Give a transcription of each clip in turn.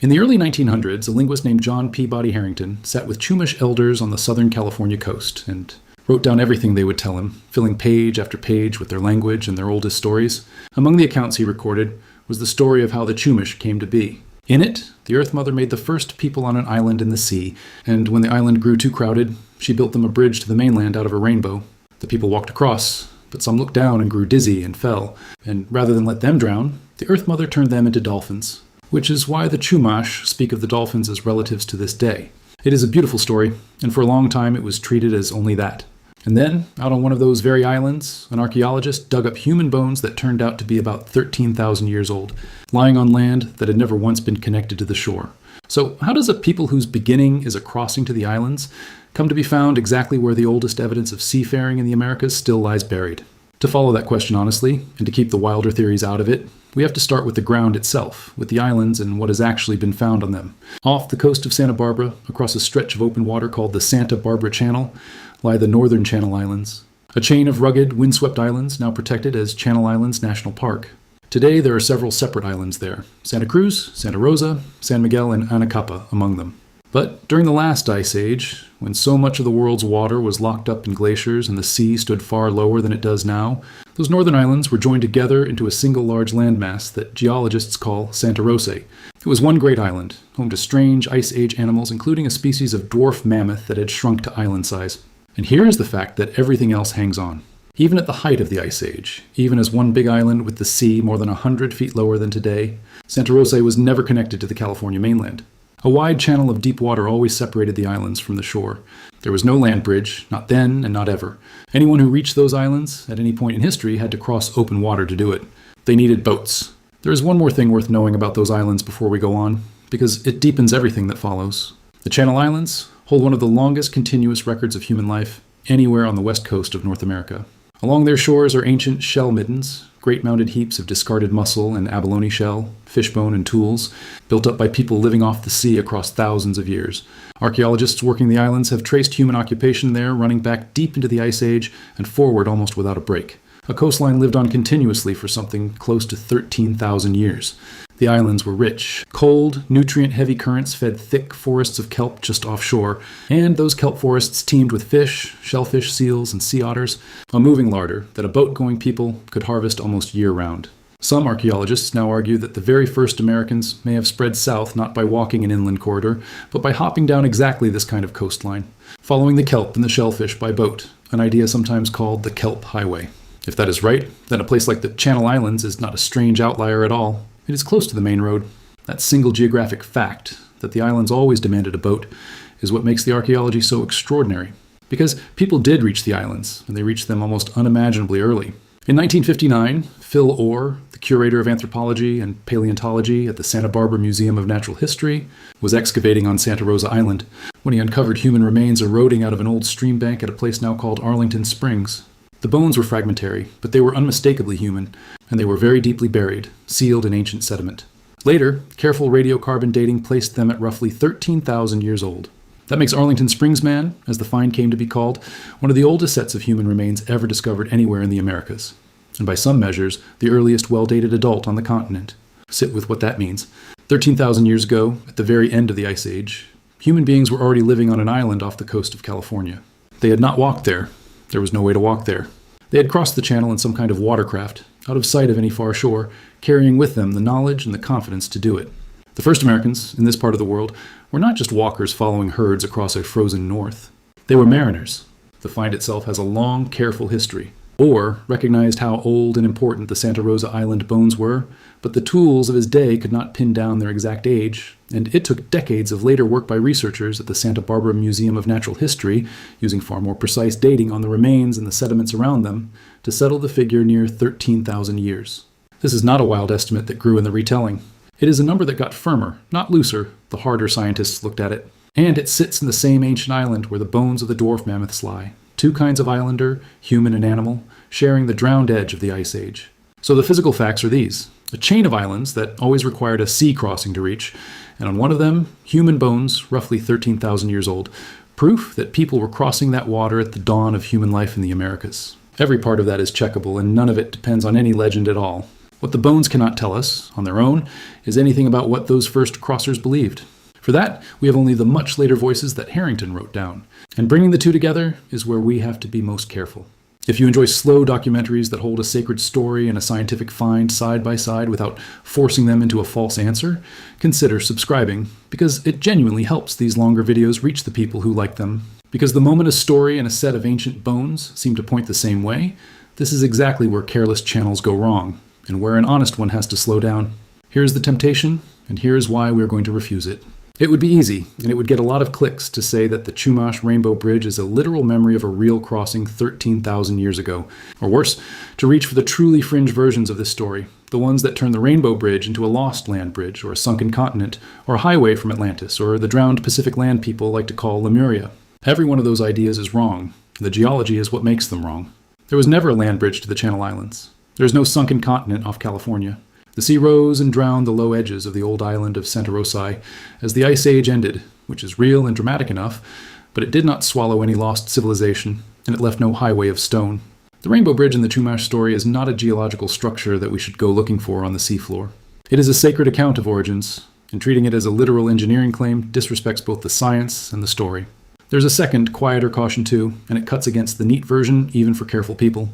In the early 1900s, a linguist named John Peabody Harrington sat with Chumash elders on the southern California coast and wrote down everything they would tell him, filling page after page with their language and their oldest stories. Among the accounts he recorded was the story of how the Chumash came to be. In it, the Earth Mother made the first people on an island in the sea, and when the island grew too crowded, she built them a bridge to the mainland out of a rainbow. The people walked across, but some looked down and grew dizzy and fell, and rather than let them drown, the Earth Mother turned them into dolphins, which is why the Chumash speak of the dolphins as relatives to this day. It is a beautiful story, and for a long time it was treated as only that. And then, out on one of those very islands, an archaeologist dug up human bones that turned out to be about 13,000 years old, lying on land that had never once been connected to the shore. So how does a people whose beginning is a crossing to the islands come to be found exactly where the oldest evidence of seafaring in the Americas still lies buried? To follow that question honestly, and to keep the wilder theories out of it, we have to start with the ground itself, with the islands and what has actually been found on them. Off the coast of Santa Barbara, across a stretch of open water called the Santa Barbara Channel, lie the Northern Channel Islands, a chain of rugged, windswept islands now protected as Channel Islands National Park. Today there are several separate islands there, Santa Cruz, Santa Rosa, San Miguel, and Anacapa among them. But during the last ice age, when so much of the world's water was locked up in glaciers and the sea stood far lower than it does now, those northern islands were joined together into a single large landmass that geologists call Santarosae. It was one great island, home to strange ice age animals, including a species of dwarf mammoth that had shrunk to island size. And here is the fact that everything else hangs on. Even at the height of the ice age, even as one big island with the sea more than 100 feet lower than today, Santarosae was never connected to the California mainland. A wide channel of deep water always separated the islands from the shore. There was no land bridge, not then and not ever. Anyone who reached those islands at any point in history had to cross open water to do it. They needed boats. There is one more thing worth knowing about those islands before we go on, because it deepens everything that follows. The Channel Islands hold one of the longest continuous records of human life anywhere on the west coast of North America. Along their shores are ancient shell middens, great mounded heaps of discarded mussel and abalone shell, fishbone and tools, built up by people living off the sea across thousands of years. Archaeologists working the islands have traced human occupation there running back deep into the Ice Age and forward almost without a break. A coastline lived on continuously for something close to 13,000 years. The islands were rich. Cold, nutrient-heavy currents fed thick forests of kelp just offshore, and those kelp forests teemed with fish, shellfish, seals, and sea otters, a moving larder that a boat-going people could harvest almost year-round. Some archaeologists now argue that the very first Americans may have spread south not by walking an inland corridor, but by hopping down exactly this kind of coastline, following the kelp and the shellfish by boat, an idea sometimes called the kelp-highway. If that is right, then a place like the Channel Islands is not a strange outlier at all. It is close to the main road. That single geographic fact, that the islands always demanded a boat, is what makes the archaeology so extraordinary. Because people did reach the islands, and they reached them almost unimaginably early. In 1959, Phil Orr, the curator of anthropology and paleontology at the Santa Barbara Museum of Natural History, was excavating on Santa Rosa Island when he uncovered human remains eroding out of an old stream bank at a place now called Arlington Springs. The bones were fragmentary, but they were unmistakably human, and they were very deeply buried, sealed in ancient sediment. Later, careful radiocarbon dating placed them at roughly 13,000 years old. That makes Arlington Springs Man, as the find came to be called, one of the oldest sets of human remains ever discovered anywhere in the Americas, and by some measures, the earliest well-dated adult on the continent. Sit with what that means. 13,000 years ago, at the very end of the Ice Age, human beings were already living on an island off the coast of California. They had not walked there. There was no way to walk there. They had crossed the channel in some kind of watercraft, out of sight of any far shore, carrying with them the knowledge and the confidence to do it. The first Americans, in this part of the world, were not just walkers following herds across a frozen north. They were mariners. The find itself has a long, careful history. Orr recognized how old and important the Santa Rosa Island bones were, but the tools of his day could not pin down their exact age, and it took decades of later work by researchers at the Santa Barbara Museum of Natural History, using far more precise dating on the remains and the sediments around them, to settle the figure near 13,000 years. This is not a wild estimate that grew in the retelling. It is a number that got firmer, not looser, the harder scientists looked at it. And it sits in the same ancient island where the bones of the dwarf mammoths lie. Two kinds of islander, human and animal, sharing the drowned edge of the Ice Age. So the physical facts are these. A chain of islands that always required a sea crossing to reach, and on one of them, human bones, roughly 13,000 years old, proof that people were crossing that water at the dawn of human life in the Americas. Every part of that is checkable, and none of it depends on any legend at all. What the bones cannot tell us, on their own, is anything about what those first crossers believed. For that, we have only the much later voices that Harrington wrote down. And bringing the two together is where we have to be most careful. If you enjoy slow documentaries that hold a sacred story and a scientific find side by side without forcing them into a false answer, consider subscribing, because it genuinely helps these longer videos reach the people who like them. Because the moment a story and a set of ancient bones seem to point the same way, this is exactly where careless channels go wrong, and where an honest one has to slow down. Here's the temptation, and here's why we're going to refuse it. It would be easy, and it would get a lot of clicks to say that the Chumash Rainbow Bridge is a literal memory of a real crossing 13,000 years ago. Or worse, to reach for the truly fringe versions of this story, the ones that turn the Rainbow Bridge into a lost land bridge, or a sunken continent, or a highway from Atlantis, or the drowned Pacific land people like to call Lemuria. Every one of those ideas is wrong. The geology is what makes them wrong. There was never a land bridge to the Channel Islands. There is no sunken continent off California. The sea rose and drowned the low edges of the old island of Santarosae as the Ice Age ended, which is real and dramatic enough, but it did not swallow any lost civilization, and it left no highway of stone. The Rainbow Bridge in the Chumash story is not a geological structure that we should go looking for on the seafloor. It is a sacred account of origins, and treating it as a literal engineering claim disrespects both the science and the story. There's a second, quieter caution too, and it cuts against the neat version even for careful people.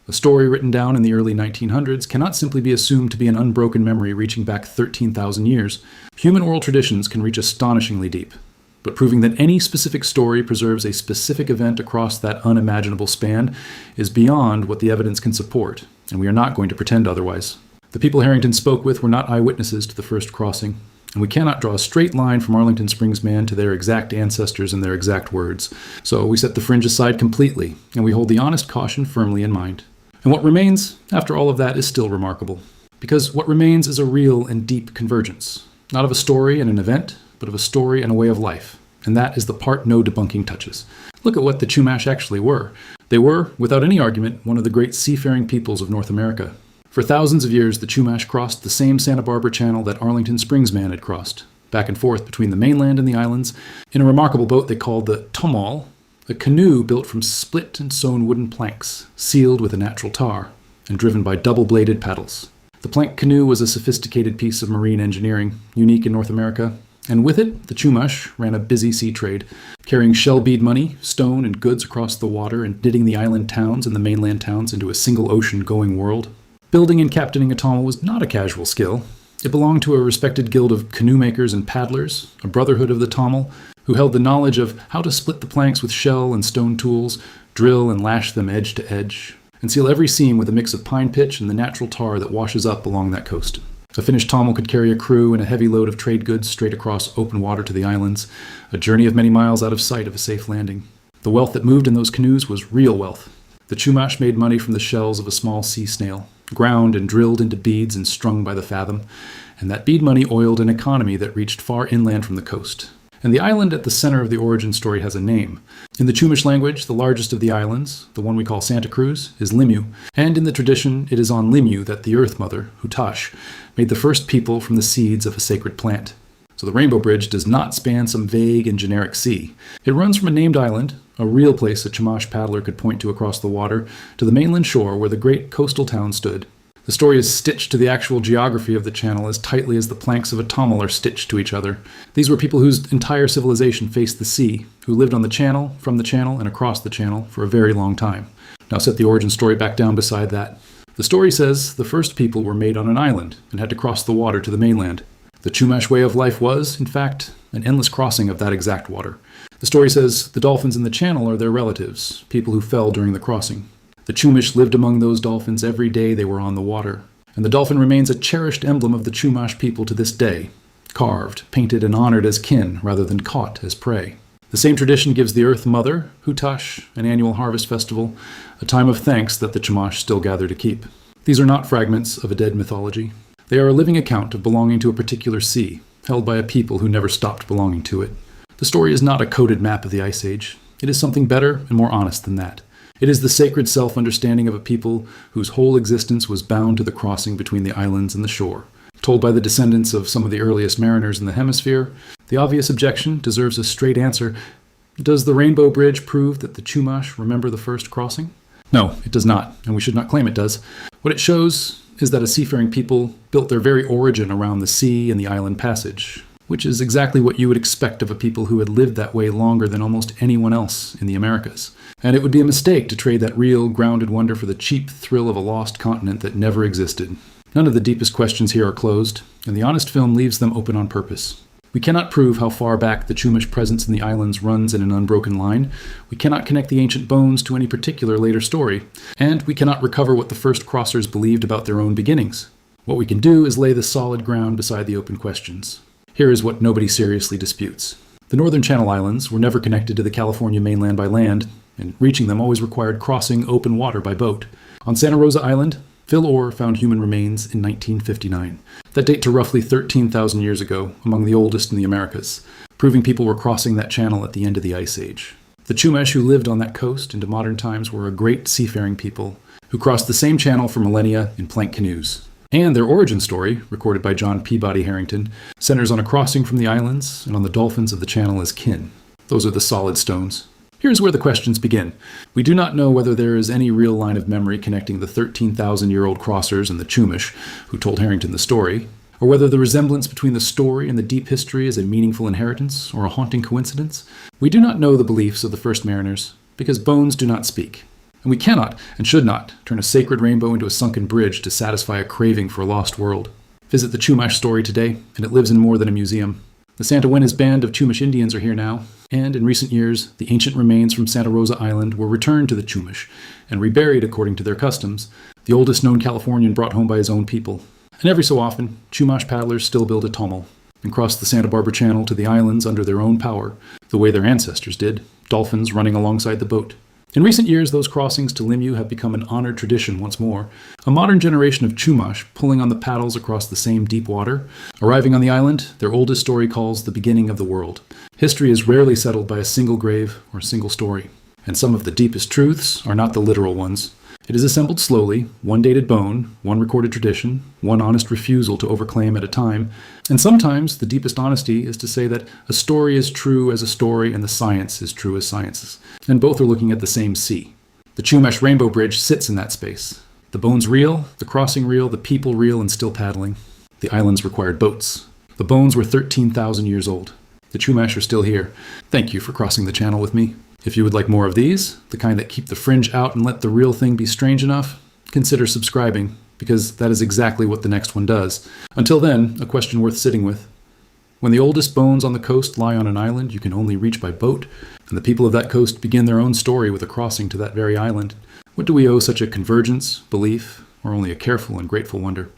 A story written down in the early 1900s cannot simply be assumed to be an unbroken memory reaching back 13,000 years. Human oral traditions can reach astonishingly deep, but proving that any specific story preserves a specific event across that unimaginable span is beyond what the evidence can support, and we are not going to pretend otherwise. The people Harrington spoke with were not eyewitnesses to the first crossing, and we cannot draw a straight line from Arlington Springs Man to their exact ancestors and their exact words. So we set the fringe aside completely, and we hold the honest caution firmly in mind. And what remains, after all of that, is still remarkable. Because what remains is a real and deep convergence, not of a story and an event, but of a story and a way of life. And that is the part no debunking touches. Look at what the Chumash actually were. They were, without any argument, one of the great seafaring peoples of North America. For thousands of years, the Chumash crossed the same Santa Barbara Channel that Arlington Springs Man had crossed, back and forth between the mainland and the islands, in a remarkable boat they called the Tomol, a canoe built from split and sewn wooden planks, sealed with a natural tar, and driven by double-bladed paddles. The plank canoe was a sophisticated piece of marine engineering, unique in North America, and with it, the Chumash ran a busy sea trade, carrying shell bead money, stone, and goods across the water and knitting the island towns and the mainland towns into a single ocean-going world. Building and captaining a Tomol was not a casual skill. It belonged to a respected guild of canoe makers and paddlers, a brotherhood of the Tomol, who held the knowledge of how to split the planks with shell and stone tools, drill and lash them edge to edge, and seal every seam with a mix of pine pitch and the natural tar that washes up along that coast. A finished Tomol could carry a crew and a heavy load of trade goods straight across open water to the islands, a journey of many miles out of sight of a safe landing. The wealth that moved in those canoes was real wealth. The Chumash made money from the shells of a small sea snail, ground and drilled into beads and strung by the fathom, and that bead money oiled an economy that reached far inland from the coast. And the island at the center of the origin story has a name. In the Chumash language, the largest of the islands, the one we call Santa Cruz, is Limuw, and in the tradition, it is on Limuw that the Earth Mother, Hutash, made the first people from the seeds of a sacred plant. So the Rainbow Bridge does not span some vague and generic sea. It runs from a named island, a real place a Chumash paddler could point to across the water, to the mainland shore where the great coastal town stood. The story is stitched to the actual geography of the channel as tightly as the planks of a Tomol are stitched to each other. These were people whose entire civilization faced the sea, who lived on the channel, from the channel, and across the channel for a very long time. Now set the origin story back down beside that. The story says the first people were made on an island and had to cross the water to the mainland. The Chumash way of life was, in fact, an endless crossing of that exact water. The story says the dolphins in the channel are their relatives, people who fell during the crossing. The Chumash lived among those dolphins every day they were on the water, and the dolphin remains a cherished emblem of the Chumash people to this day, carved, painted, and honored as kin rather than caught as prey. The same tradition gives the Earth Mother, Hutash, an annual harvest festival, a time of thanks that the Chumash still gather to keep. These are not fragments of a dead mythology. They are a living account of belonging to a particular sea, held by a people who never stopped belonging to it. The story is not a coded map of the Ice Age. It is something better and more honest than that. It is the sacred self-understanding of a people whose whole existence was bound to the crossing between the islands and the shore. Told by the descendants of some of the earliest mariners in the hemisphere, the obvious objection deserves a straight answer. Does the Rainbow Bridge prove that the Chumash remember the first crossing? No, it does not, and we should not claim it does. What it shows is that a seafaring people built their very origin around the sea and the island passage, which is exactly what you would expect of a people who had lived that way longer than almost anyone else in the Americas. And it would be a mistake to trade that real, grounded wonder for the cheap thrill of a lost continent that never existed. None of the deepest questions here are closed, and the honest film leaves them open on purpose. We cannot prove how far back the Chumash presence in the islands runs in an unbroken line. We cannot connect the ancient bones to any particular later story. And we cannot recover what the first crossers believed about their own beginnings. What we can do is lay the solid ground beside the open questions. Here is what nobody seriously disputes. The Northern Channel Islands were never connected to the California mainland by land, and reaching them always required crossing open water by boat. On Santarosae Island, Phil Orr found human remains in 1959. That date to roughly 13,000 years ago, among the oldest in the Americas, proving people were crossing that channel at the end of the Ice Age. The Chumash who lived on that coast into modern times were a great seafaring people who crossed the same channel for millennia in plank canoes. And their origin story, recorded by John Peabody Harrington, centers on a crossing from the islands and on the dolphins of the channel as kin. Those are the solid stones. Here's where the questions begin. We do not know whether there is any real line of memory connecting the 13,000-year-old crossers and the Chumash, who told Harrington the story, or whether the resemblance between the story and the deep history is a meaningful inheritance or a haunting coincidence. We do not know the beliefs of the first mariners, because bones do not speak. And we cannot, and should not, turn a sacred rainbow into a sunken bridge to satisfy a craving for a lost world. Visit the Chumash story today, and it lives in more than a museum. The Santa Ynez band of Chumash Indians are here now, and in recent years, the ancient remains from Santarosae Island were returned to the Chumash and reburied according to their customs, the oldest known Californian brought home by his own people. And every so often, Chumash paddlers still build a Tomol and cross the Santa Barbara Channel to the islands under their own power, the way their ancestors did, dolphins running alongside the boat. In recent years, those crossings to Limuw have become an honored tradition once more. A modern generation of Chumash pulling on the paddles across the same deep water. Arriving on the island, their oldest story calls the beginning of the world. History is rarely settled by a single grave or a single story. And some of the deepest truths are not the literal ones. It is assembled slowly, one dated bone, one recorded tradition, one honest refusal to overclaim at a time. And sometimes the deepest honesty is to say that a story is true as a story and the science is true as science. And both are looking at the same sea. The Chumash Rainbow Bridge sits in that space. The bones real, the crossing real, the people real and still paddling. The islands required boats. The bones were 13,000 years old. The Chumash are still here. Thank you for crossing the channel with me. If you would like more of these, the kind that keep the fringe out and let the real thing be strange enough, consider subscribing, because that is exactly what the next one does. Until then, a question worth sitting with. When the oldest bones on the coast lie on an island you can only reach by boat, and the people of that coast begin their own story with a crossing to that very island, what do we owe such a convergence, belief, or only a careful and grateful wonder?